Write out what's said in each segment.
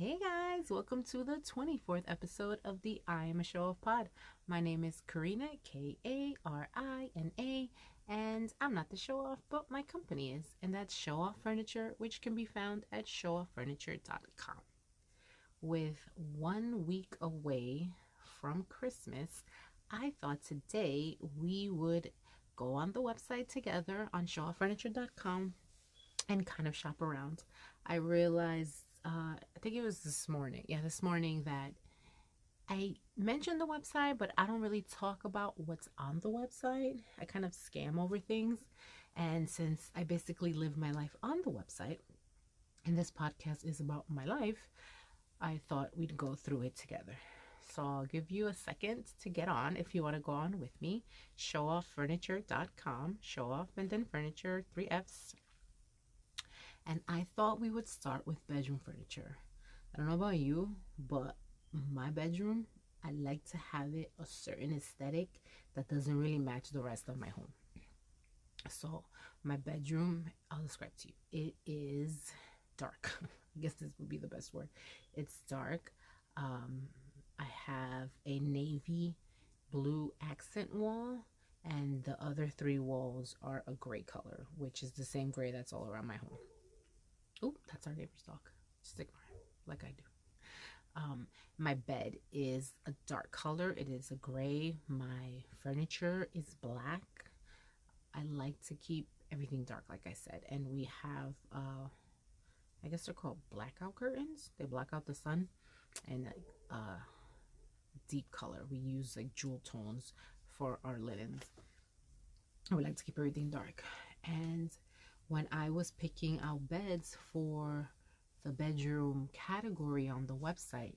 Hey guys, welcome to the 24th episode of the I Am a Show Off Pod. My name is Karina, Karina, and I'm not the show off, but my company is, and that's Show Off Furniture, which can be found at showoffurniture.com. With 1 week away from Christmas, I thought today we would go on the website together on showoffurniture.com and kind of shop around. I realized, I think it was this morning that I mentioned the website, but I don't really talk about what's on the website. I kind of scam over things. And since I basically live my life on the website, and this podcast is about my life, I thought we'd go through it together. So I'll give you a second to get on if you want to go on with me. Showoffurniture.com, show off and then furniture, three F's. And I thought we would start with bedroom furniture. I don't know about you, but my bedroom, I like to have it a certain aesthetic that doesn't really match the rest of my home. So, my bedroom, I'll describe to you. It is dark. I guess this would be the best word. It's dark. Um, I have a navy blue accent wall, and the other three walls are a gray color, which is the same gray that's all around my home. Oh, that's our neighbor's dog. Just ignore him, like I do. My bed is a dark color. It is a gray. My furniture is black. I like to keep everything dark, like I said. And we have, I guess they're called blackout curtains. They block out the sun. And deep color. We use like jewel tones for our linens. We like to keep everything dark. And when I was picking out beds for the bedroom category on the website,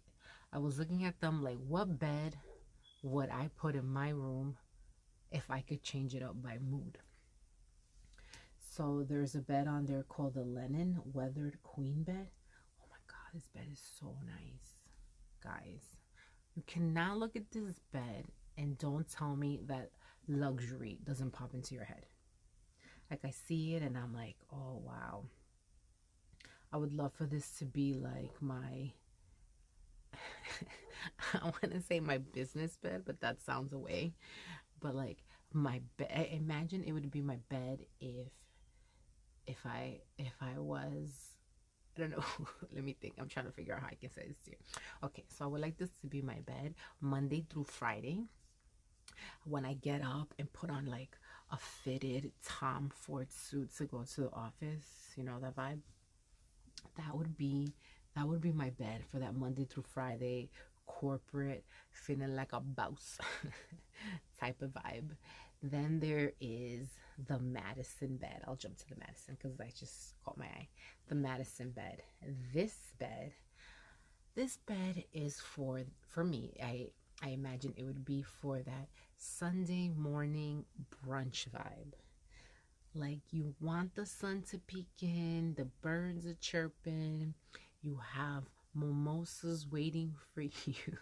I was looking at them like, what bed would I put in my room if I could change it up by mood? So there's a bed on there called the Lennon Weathered Queen Bed. Oh my God, this bed is so nice. Guys, you cannot look at this bed and don't tell me that luxury doesn't pop into your head. Like I see it and I'm like, oh wow. I would love for this to be like my I want to say my business bed, but that sounds away. But like my bed, imagine it would be my bed if I was, I don't know. Let me think. I'm trying to figure out how I can say this to you. Okay, so I would like this to be my bed Monday through Friday. When I get up and put on like a fitted Tom Ford suit to go to the office, you know that vibe. That would be that would be my bed for that Monday through Friday corporate feeling like a boss type of vibe. Then there is the Madison bed. I'll jump to the Madison because I just caught my eye. The Madison bed. This bed, this bed is for me. I imagine it would be for that Sunday morning brunch vibe. Like you want the sun to peek in, the birds are chirping, you have mimosas waiting for you.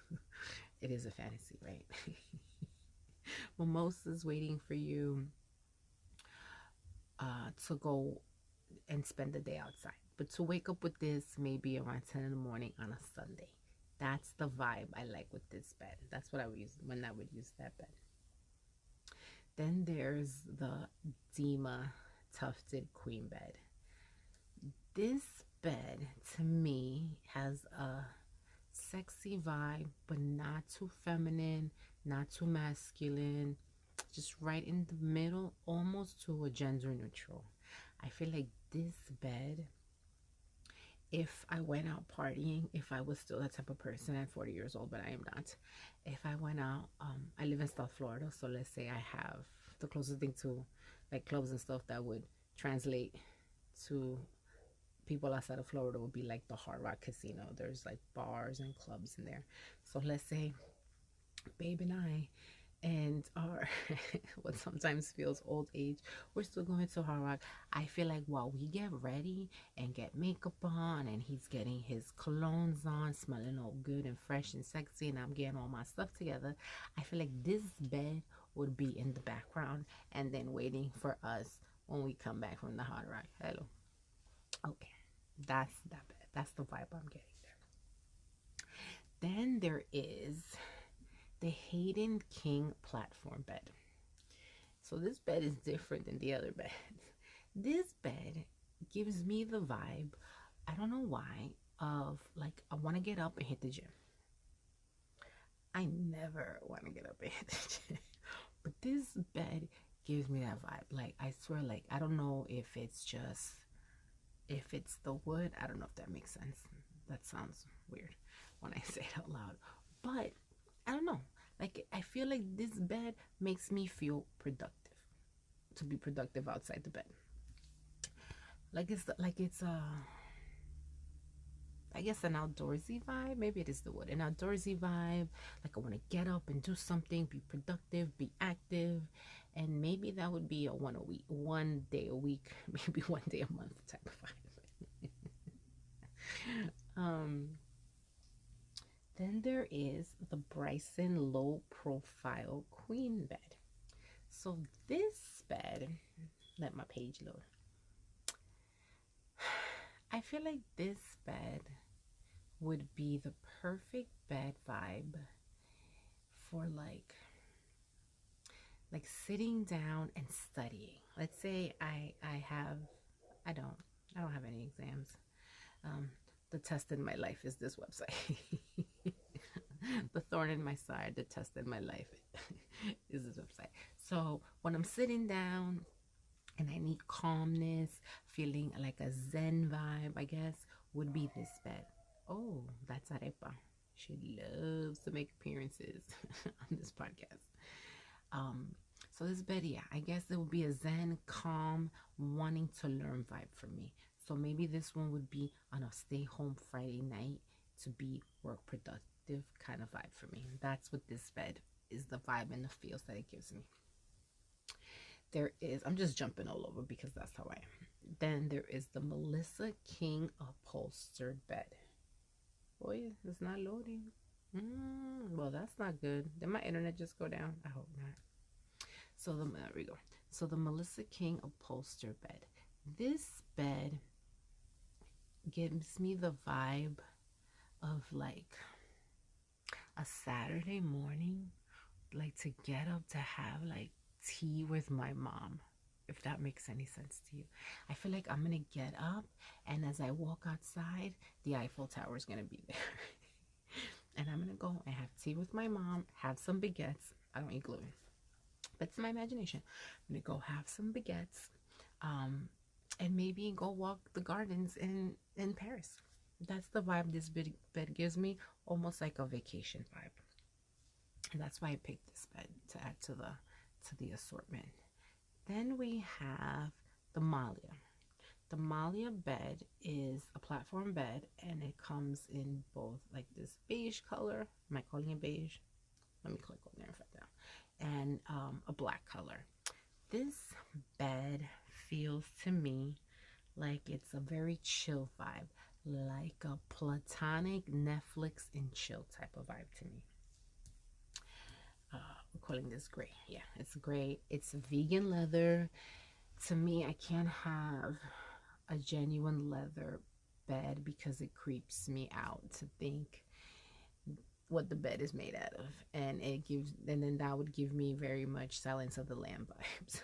It is a fantasy, right? Mimosas waiting for you to go and spend the day outside. But to wake up with this maybe around 10 in the morning on a Sunday. That's the vibe I like with this bed. That's what I would use when I would use that bed. Then there's the Dima tufted queen bed. This bed to me has a sexy vibe, but not too feminine, not too masculine, just right in the middle, almost to a gender neutral. I feel like this bed, if I went out partying, if I was still that type of person at 40 years old, but I am not. If I went out, I live in South Florida, so let's say I have the closest thing to like clubs and stuff that would translate to people outside of Florida would be like the Hard Rock Casino. There's like bars and clubs in there. So let's say Babe and I and our what sometimes feels old age, we're still going to Hard Rock. I feel like while we get ready and get makeup on and he's getting his colognes on, smelling all good and fresh and sexy, and I'm getting all my stuff together, I feel like this bed would be in the background and then waiting for us when we come back from the Hard Rock. Hello. Okay. That's that bed. That's the vibe I'm getting there. Then there is the Hayden King platform bed. So this bed is different than the other beds. This bed gives me the vibe, I don't know why, of like I want to get up and hit the gym. I never want to get up and hit the gym. But this bed gives me that vibe. Like I swear, like I don't know if it's the wood. I don't know if that makes sense. That sounds weird when I say it out loud. But I don't know. Like I feel like this bed makes me feel productive. To be productive outside the bed. Like it's I guess an outdoorsy vibe. Maybe it is the wood. An outdoorsy vibe. Like I want to get up and do something, be productive, be active, and maybe that would be a 1 a week, 1 day a week, maybe 1 day a month type of vibe. um. Then there is the Bryson low profile queen bed. So this bed, let my page load. I feel like this bed would be the perfect bed vibe for like sitting down and studying. Let's say I don't have any exams. Um, the test in my life is this website. The thorn in my side, the test in my life is this website. So when I'm sitting down and I need calmness, feeling like a Zen vibe, I guess, would be this bed. Oh, that's Arepa. She loves to make appearances on this podcast. Um, so this bed, yeah, I guess it would be a Zen, calm, wanting to learn vibe for me. So maybe this one would be on a stay home Friday night to be work productive kind of vibe for me. That's what this bed is, the vibe and the feels that it gives me. There is, I'm just jumping all over because that's how I am. Then there is the Melissa King upholstered bed. Boy, it's not loading. Well, that's not good. Did my internet just go down? I hope not. So there we go. So the Melissa King upholstered bed. This bed gives me the vibe of like a Saturday morning, like to get up to have like tea with my mom, if that makes any sense to you. I feel like I'm gonna get up, and as I walk outside, the Eiffel Tower is gonna be there. And I'm gonna go and have tea with my mom, have some baguettes. I don't eat gluten, but it's my imagination. I'm gonna go have some baguettes, and maybe go walk the gardens in Paris. That's the vibe this bed gives me, almost like a vacation vibe. And that's why I picked this bed to add to the assortment. Then we have the Malia. The Malia bed is a platform bed, and it comes in both like this beige color. Am I calling it beige? Let me click on there and find out. And a black color. This bed feels to me like it's a very chill vibe, like a platonic Netflix and chill type of vibe to me. We're calling this gray. Yeah, it's gray. It's vegan leather. To me, I can't have a genuine leather bed because it creeps me out to think what the bed is made out of, and then that would give me very much Silence of the Lamb vibes.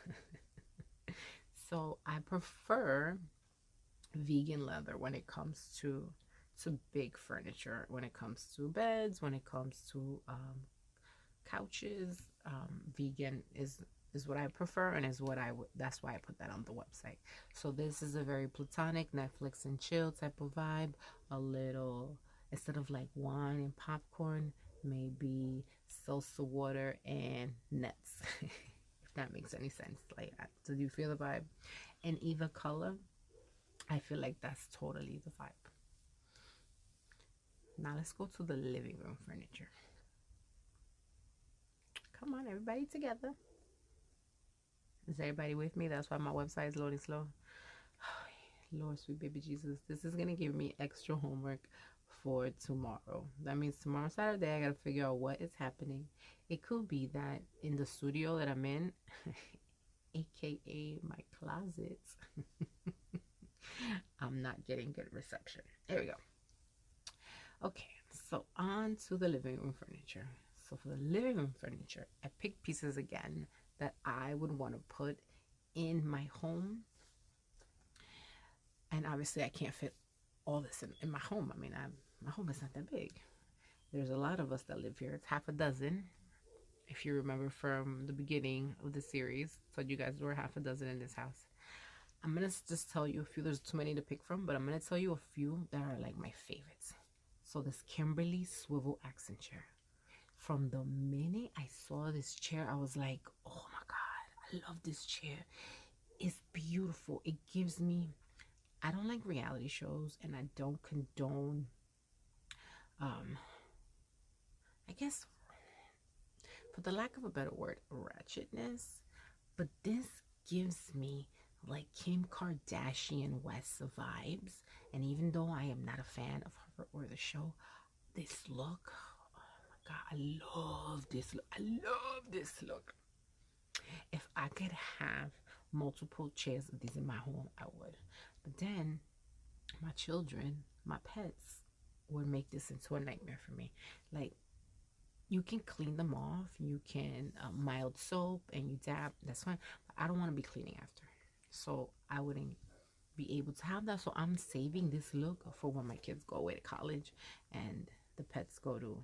So I prefer vegan leather when it comes to big furniture, when it comes to beds, when it comes to couches. Vegan is what I prefer, and is what that's why I put that on the website. So this is a very platonic Netflix and chill type of vibe. A little, instead of like wine and popcorn, maybe salsa water and nuts. If that makes any sense. Like, do you feel the vibe? And either color, I feel like that's totally the vibe. Now let's go to the living room furniture. Come on, everybody together. Is everybody with me? That's why my website is loading slow. Lord, sweet baby Jesus. This is going to give me extra homework for tomorrow. That means tomorrow, Saturday, I got to figure out what is happening. It could be that in the studio that I'm in, aka my closet, I'm not getting good reception. There we go. Okay, So on to the living room furniture. So for the living room furniture, I picked pieces again that I would want to put in my home. And obviously I can't fit all this in my home. I mean, my home is not that big. There's a lot of us that live here. It's half a dozen. If you remember from the beginning of the series, so you guys were half a dozen in this house. I'm gonna just tell you a few. There's too many to pick from, but I'm gonna tell you a few that are like my favorites. So this Kimberly swivel accent chair. From the minute I saw this chair, I was like, oh my God, I love this chair. It's beautiful. It gives me, I don't like reality shows and I don't condone, um, I guess, for the lack of a better word, ratchetness. But this gives me like Kim Kardashian West vibes. And even though I am not a fan of her or the show, this look, oh my God, I love this look. I love this look. If I could have multiple chairs of these in my home, I would. But then my children, my pets, would make this into a nightmare for me. Like, you can clean them off, you can mild soap and you dab, that's fine. But I don't want to be cleaning after. So I wouldn't be able to have that. So I'm saving this look for when my kids go away to college and the pets go to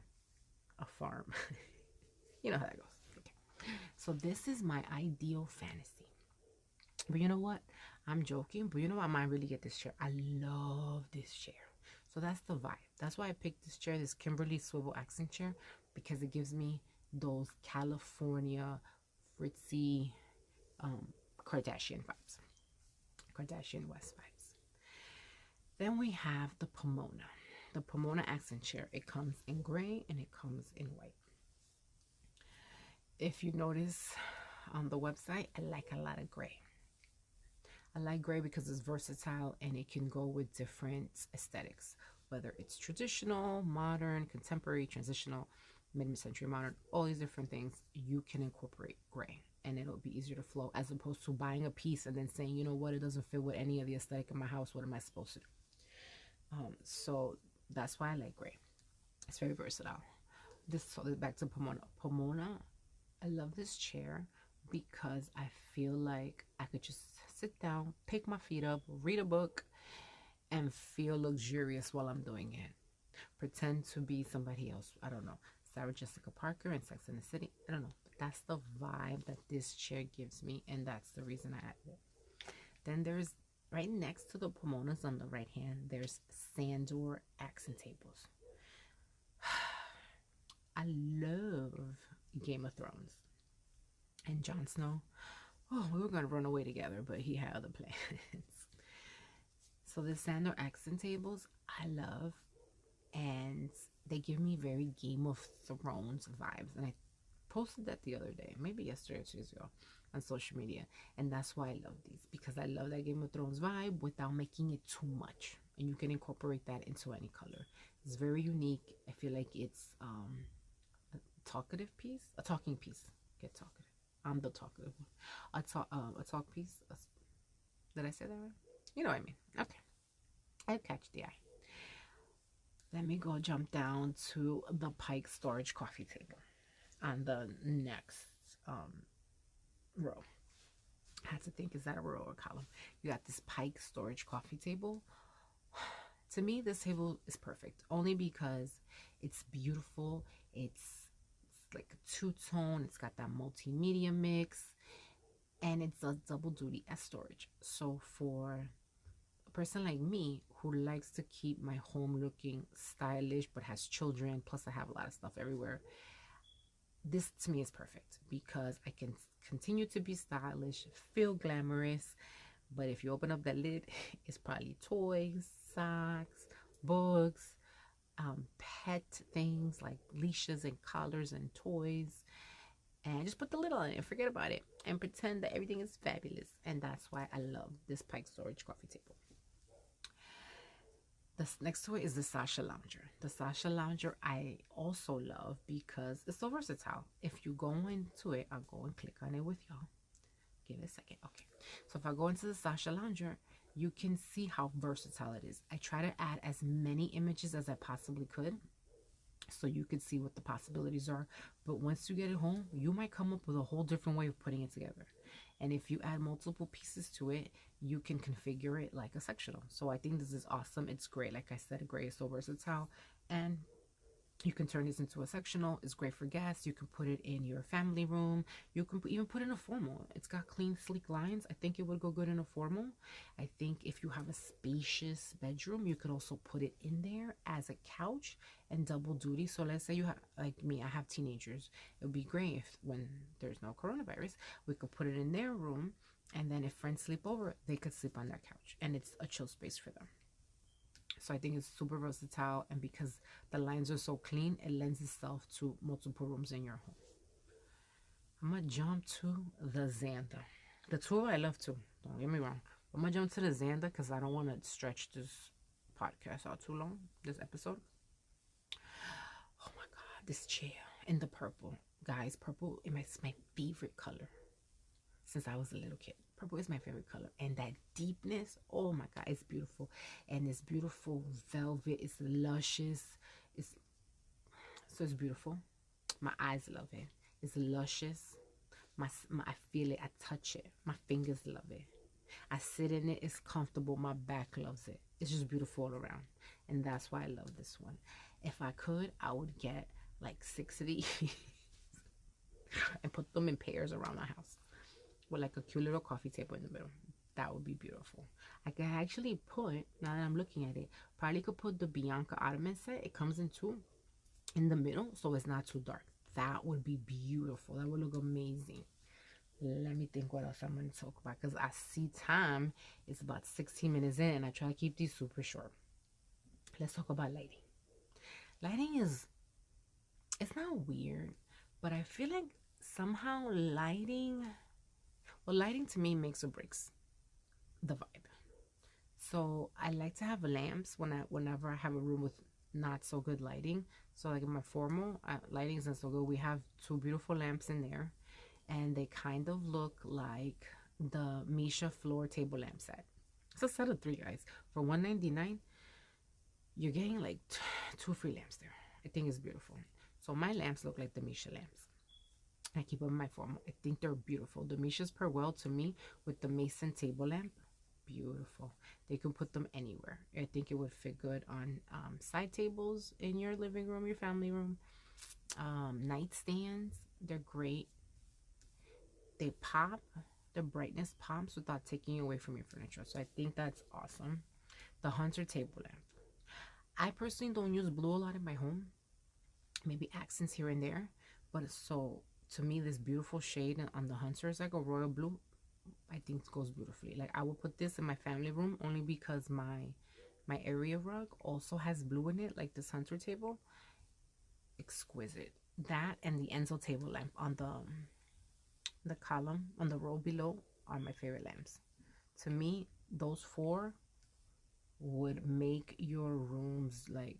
a farm. You know how that goes. Okay. So this is my ideal fantasy. But you know what? I'm joking, but you know what? I might really get this chair. I love this chair. So that's the vibe. That's why I picked this chair, this Kimberly swivel accent chair, because it gives me those California fritzy Kardashian vibes. Kardashian West vibes. Then we have the Pomona. The Pomona accent chair. It comes in gray and it comes in white. If you notice on the website, I like a lot of gray. I like gray because it's versatile and it can go with different aesthetics, whether it's traditional, modern, contemporary, transitional, mid-century modern, all these different things. You can incorporate gray and it'll be easier to flow, as opposed to buying a piece and then saying, you know what, it doesn't fit with any of the aesthetic in my house. What am I supposed to do? So that's why I like gray. It's very versatile. So back to Pomona. Pomona, I love this chair because I feel like I could just sit down, pick my feet up, read a book, and feel luxurious while I'm doing it. Pretend to be somebody else. I don't know. Sarah Jessica Parker in Sex and the City. I don't know. But that's the vibe that this chair gives me, and that's the reason I added it. Then there's right next to the Pomonas on the right hand, there's Sandor accent tables. I love Game of Thrones and Jon Snow. Oh, we were going to run away together, but he had other plans. So the Sandor accent tables, I love, and they give me very Game of Thrones vibes. And I posted that the other day, maybe yesterday or 2 days ago, on social media. And that's why I love these, because I love that Game of Thrones vibe without making it too much. And you can incorporate that into any color. It's very unique. I feel like it's a talkative piece, a talking piece. Get talkative. I'm the talkative one. A talk piece. Did I say that right? You know what I mean. Okay. I catch the eye. Let me go jump down to the Pike storage coffee table on the next row. I had to think, is that a row or a column? You got this Pike storage coffee table. To me, this table is perfect, only because it's beautiful. It's like a two-tone. It's got that multimedia mix, and it's a double duty as storage. So for a person like me who likes to keep my home looking stylish but has children, plus I have a lot of stuff everywhere, this to me is perfect because I can continue to be stylish, feel glamorous, but if you open up that lid, it's probably toys, socks, books, pet things like leashes and collars and toys, and just put the lid on it and forget about it and pretend that everything is fabulous. And that's why I love this Pike storage coffee table. This next to it is the Sasha Lounger. The Sasha Lounger I also love because it's so versatile. If you go into it, I'll go and click on it with y'all. Give it a second. Okay. So if I go into the Sasha Lounger, you can see how versatile it is. I try to add as many images as I possibly could. so you could see what the possibilities are. But once you get it home, you might come up with a whole different way of putting it together. And if you add multiple pieces to it, you can configure it like a sectional. So I think this is awesome. It's great. Like I said, gray is so versatile. And you can turn this into a sectional. It's great for guests. You can put it in your family room. You can even put in a formal. It's got clean, sleek lines. I think it would go good in a formal. I think if you have a spacious bedroom, you could also put it in there as a couch and double duty. So let's say you have, like me, I have teenagers. It would be great if when there's no coronavirus, we could put it in their room. And then if friends sleep over, they could sleep on their couch. And it's a chill space for them. So I think it's super versatile, and because the lines are so clean, it lends itself to multiple rooms in your home. I'm gonna jump to the Xanda. The tool I love too. Don't get me wrong. I'm gonna jump to the Xanda because I don't want to stretch this podcast out too long. This episode. Oh my god, this chair in the purple, guys. Purple is my favorite color since I was a little kid. Purple is my favorite color, and that deepness, oh my god, it's beautiful. And it's beautiful velvet, it's luscious, it's beautiful. My eyes love it. It's luscious. I feel it, I touch it, my fingers love it. I sit in it, it's comfortable, my back loves it. It's just beautiful all around, and that's why I love this one. If I could, I would get like 6 of these and put them in pairs around my house with like a cute little coffee table in the middle. That would be beautiful. I could actually put, now that I'm looking at it, probably could put the Bianca Ottoman set. It comes in 2 in the middle, so it's not too dark. That would be beautiful. That would look amazing. Let me think what else I'm going to talk about, because I see time is about 16 minutes in, and I try to keep these super short. Let's talk about lighting. Lighting is, it's not weird, but I feel like somehow lighting to me makes or breaks the vibe. So I like to have lamps whenever I have a room with not so good lighting. So like in my formal, lighting isn't so good. We have 2 beautiful lamps in there, and they kind of look like the Misha floor table lamp set. It's a set of 3, guys. For $199, you're getting like 2 free lamps there. I think it's beautiful. So my lamps look like the Misha lamps. I keep them in my formal. I think they're beautiful. The Mishas pair well to me with the Mason table lamp. Beautiful. They can put them anywhere. I think it would fit good on side tables in your living room, your family room. Nightstands, they're great. They pop. The brightness pops without taking away from your furniture. So I think that's awesome. The Hunter table lamp. I personally don't use blue a lot in my home. Maybe accents here and there. But so to me, this beautiful shade on the Hunter is like a royal blue. I think it goes beautifully. Like I will put this in my family room only because my area rug also has blue in it, like this Hunter table. Exquisite. That and the Enzo table lamp on the column on the row below are my favorite lamps. To me, those 4 would make your rooms like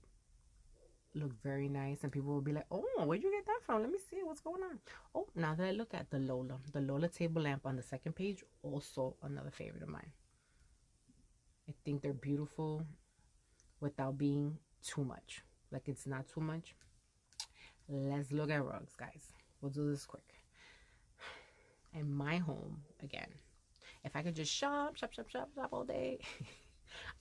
look very nice, and people will be like, oh, where'd you get that from? Let me see what's going on. Oh, now that I look at the Lola table lamp on the second page, also another favorite of mine. I think they're beautiful without being too much. Like it's not too much. Let's look at rugs, guys. We'll do this quick. In my home, again, if I could just shop all day,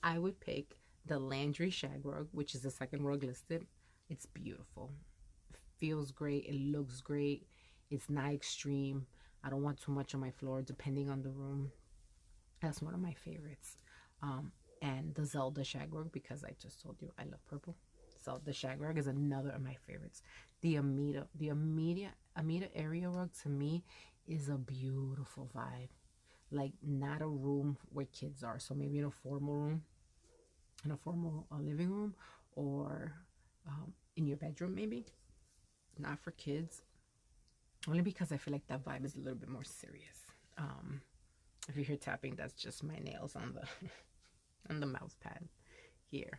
I would pick the Landry shag rug, which is the second rug listed. It's beautiful. It feels great. It looks great. It's not extreme. I don't want too much on my floor, depending on the room. That's one of my favorites. And the Zelda shag rug, because I just told you I love purple. So the shag rug is another of my favorites. The Amita area rug to me is a beautiful vibe. Like not a room where kids are. So maybe in a formal room, in a formal living room, or in your bedroom maybe. Not for kids. Only because I feel like that vibe is a little bit more serious. If you hear tapping, that's just my nails on the on the mouse pad here.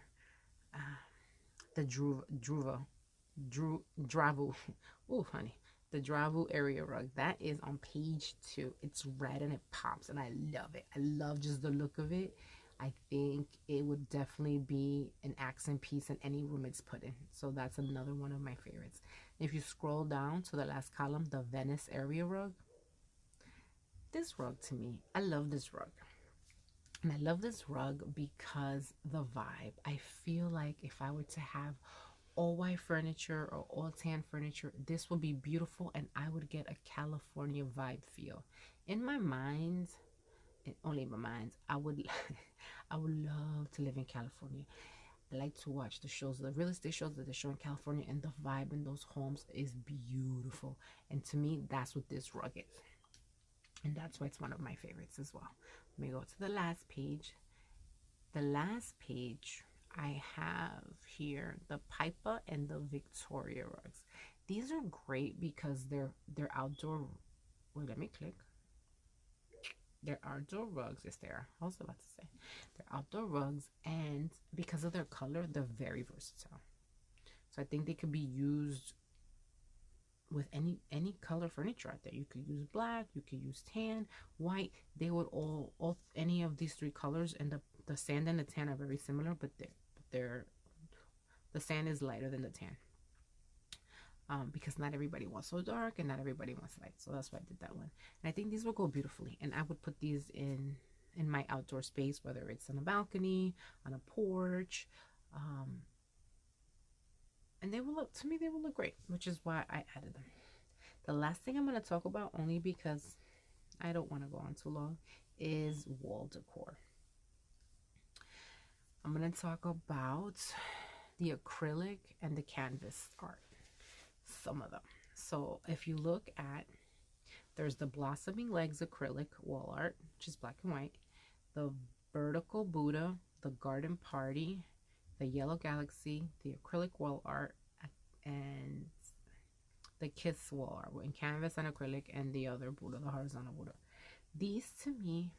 The Dravu. Oh, honey. The Dravu area rug. That is on page 2. It's red and it pops, and I love it. I love just the look of it. I think it would definitely be an accent piece in any room it's put in. So that's another one of my favorites. If you scroll down to the last column, the Venice area rug, this rug to me, I love this rug. And I love this rug because the vibe. I feel like if I were to have all white furniture or all tan furniture, this would be beautiful and I would get a California vibe feel. In my mind, only in my mind, I would I would love to live in California. I like to watch the shows, the real estate shows that they show in California, and the vibe in those homes is beautiful. And to me, that's what this rug is. And that's why it's one of my favorites as well. Let me go to the last page. The last page, I have here the Pipa and the Victoria rugs. These are great because they're outdoor. Wait, let me click. They're outdoor rugs. Yes, they are. I was about to say they're outdoor rugs, and because of their color, they're very versatile. So I think they could be used with any color furniture out there. You could use black, you could use tan, white. They would all any of these three colors, and the sand and the tan are very similar, but they're the sand is lighter than the tan. Because not everybody wants so dark and not everybody wants light, so that's why I did that one. And I think these will go beautifully, and I would put these in my outdoor space, whether it's on a balcony, on a porch, and they will look, to me, they will look great, which is why I added them. The last thing I'm going to talk about, only because I don't want to go on too long, is wall decor. I'm going to talk about the acrylic and the canvas art, some of them. So if you look at, there's the Blossoming Legs acrylic wall art, which is black and white, the vertical Buddha, the garden party, the yellow galaxy, the acrylic wall art, and the kiss wall art in canvas and acrylic, and the other Buddha, the horizontal Buddha. These to me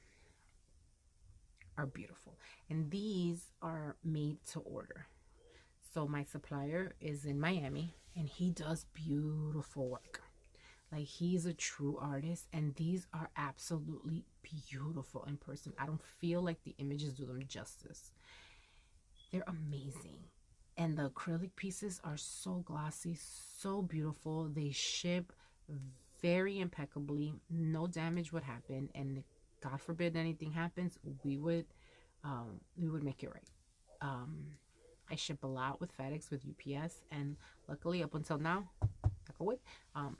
are beautiful, and these are made to order. So my supplier is in Miami, and he does beautiful work. Like, he's a true artist, and these are absolutely beautiful in person. I don't feel like the images do them justice. They're amazing. And the acrylic pieces are so glossy, so beautiful. They ship very impeccably. No damage would happen, and God forbid anything happens, we would make it right. I ship a lot with FedEx, with UPS, and luckily up until now,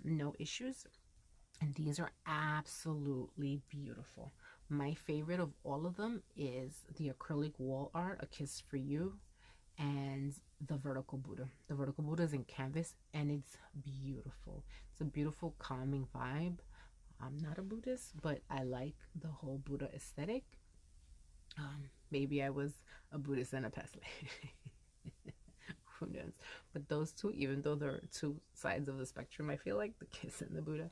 no issues. And these are absolutely beautiful. My favorite of all of them is the acrylic wall art, A Kiss for You, and the vertical Buddha. The vertical Buddha is in canvas, and it's beautiful. It's a beautiful, calming vibe. I'm not a Buddhist, but I like the whole Buddha aesthetic. Maybe I was a Buddhist in a past life. Who knows? But those two, even though they're two sides of the spectrum, I feel like the Kiss and the Buddha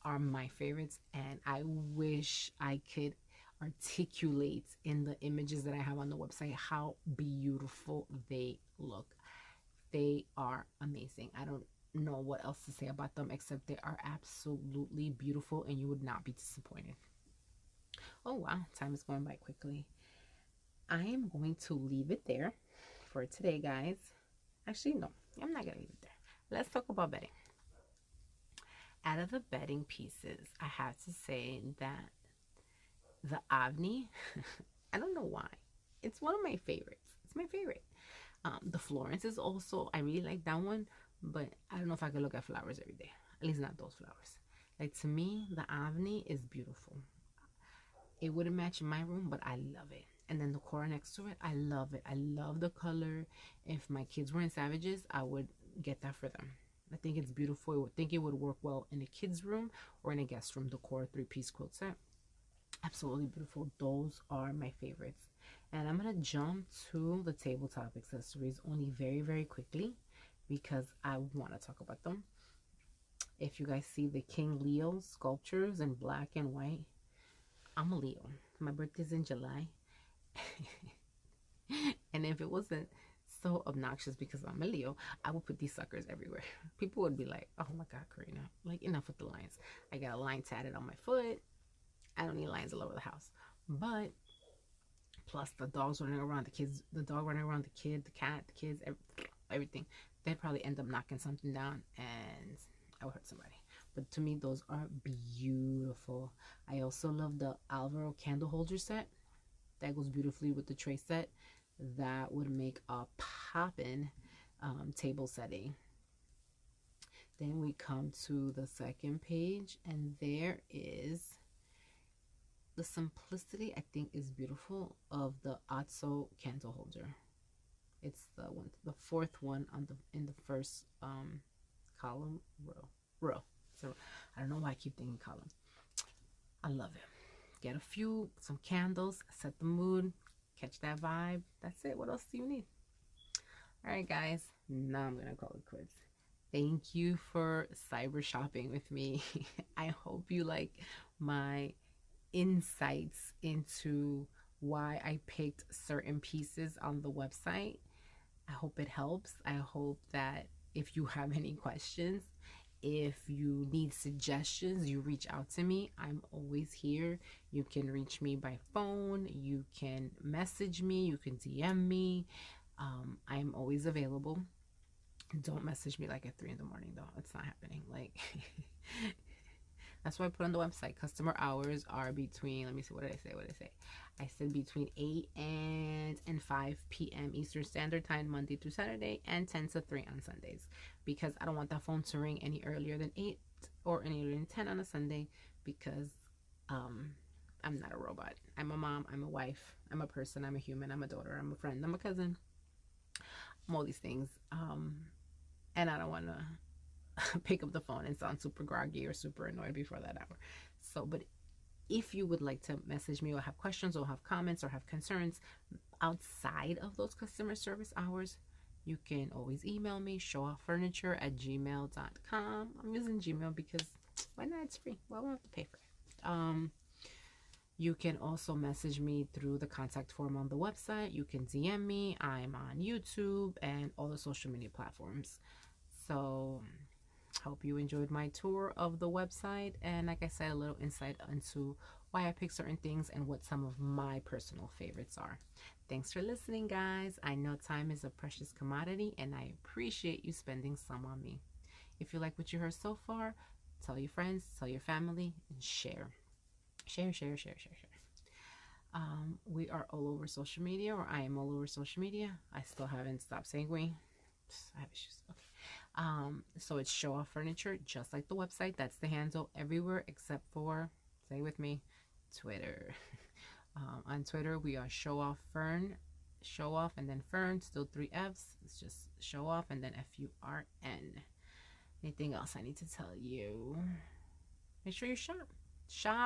are my favorites, and I wish I could articulate in the images that I have on the website how beautiful they look. They are amazing. I don't know what else to say about them except they are absolutely beautiful, and you would not be disappointed. Oh wow, time is going by quickly. I am going to leave it there for today, guys. Actually, no, I'm not gonna leave it there. Let's talk about bedding. Out of the bedding pieces, I have to say that the Avni, I don't know why, it's one of my favorites. It's my favorite. The Florence is also, I really like that one, but I don't know if I could look at flowers every day. At least not those flowers. Like, to me, the Avni is beautiful. It wouldn't match in my room, but I love it. And then the Cora next to it, I love it. I love the color. If my kids were in Savages, I would get that for them. I think it's beautiful. I think it would work well in a kid's room or in a guest room. The Cora 3-piece quilt set, absolutely beautiful. Those are my favorites. And I'm gonna jump to the tabletop accessories only very quickly because I want to talk about them. If you guys see the King Leo sculptures in black and white, I'm a Leo. My birthday's in July. And if it wasn't so obnoxious because I'm a Leo, I would put these suckers everywhere. People would be like, oh my God, Karina, like, enough with the lines. I got a line tatted on my foot. I don't need lines all over the house. But Plus the dogs running around, the kids, the dog running around, the kid, the cat, the kids, everything. They'd probably end up knocking something down and I would hurt somebody. But to me, those are beautiful. I also love the Alvaro candle holder set. That goes beautifully with the tray set. That would make a poppin' table setting. Then we come to the second page, and there is the simplicity, I think, is beautiful, of the Atso candle holder. It's the one, the fourth one on the in the first column row. So I don't know why I keep thinking column. I love it. Get a few, some candles, set the mood, catch that vibe. That's it. What else do you need? All right, guys. Now I'm gonna call it quits. Thank you for cyber shopping with me. I hope you like my insights into why I picked certain pieces on the website. I hope it helps. I hope that if you have any questions, if you need suggestions, you reach out to me. I'm always here. You can reach me by phone. You can message me. You can DM me. I'm always available. Don't message me like at 3 in the morning, though. It's not happening. Like, that's why I put on the website. Customer hours are between, let me see, what did I say? What did I say? I said between 8 and 5 p.m. Eastern Standard Time, Monday through Saturday, and 10 to 3 on Sundays. Because I don't want that phone to ring any earlier than 8 or any earlier than 10 on a Sunday, because I'm not a robot. I'm a mom. I'm a wife. I'm a person. I'm a human. I'm a daughter. I'm a friend. I'm a cousin. I'm all these things. And I don't want to pick up the phone and sound super groggy or super annoyed before that hour. So, but if you would like to message me or have questions or have comments or have concerns outside of those customer service hours, you can always email me, showoffurniture@gmail.com. I'm using Gmail because why not? It's free. Well, I won't have to pay for it. You can also message me through the contact form on the website. You can DM me. I'm on YouTube and all the social media platforms. So, hope you enjoyed my tour of the website, and like I said, a little insight into why I pick certain things and what some of my personal favorites are. Thanks for listening, guys. I know time is a precious commodity, and I appreciate you spending some on me. If you like what you heard so far, tell your friends, tell your family, and share. Share. We are all over social media, or I am all over social media. I still haven't stopped saying we. I have issues. Okay. So it's Show Off Furniture, just like the website. That's the handle everywhere except for, say with me, Twitter. On Twitter, we are Show Off Fern, Show Off, and then Fern, still 3 F's. It's just Show Off, and then FURN. Anything else I need to tell you? Make sure you shop.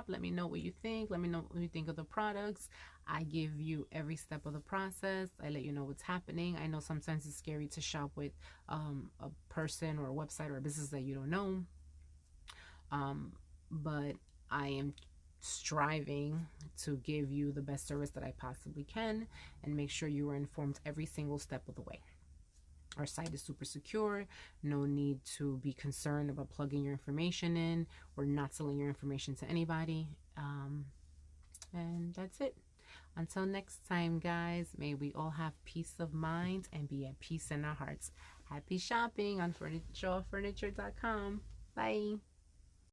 Let me know what you think. Let me know what you think of the products. I give you every step of the process. I let you know what's happening. I know sometimes it's scary to shop with a person or a website or a business that you don't know, but I am striving to give you the best service that I possibly can and make sure you are informed every single step of the way. Our site is super secure. No need to be concerned about plugging your information in. We're not selling your information to anybody. And that's it. Until next time, guys, may we all have peace of mind and be at peace in our hearts. Happy shopping on showoffurniture.com. Bye.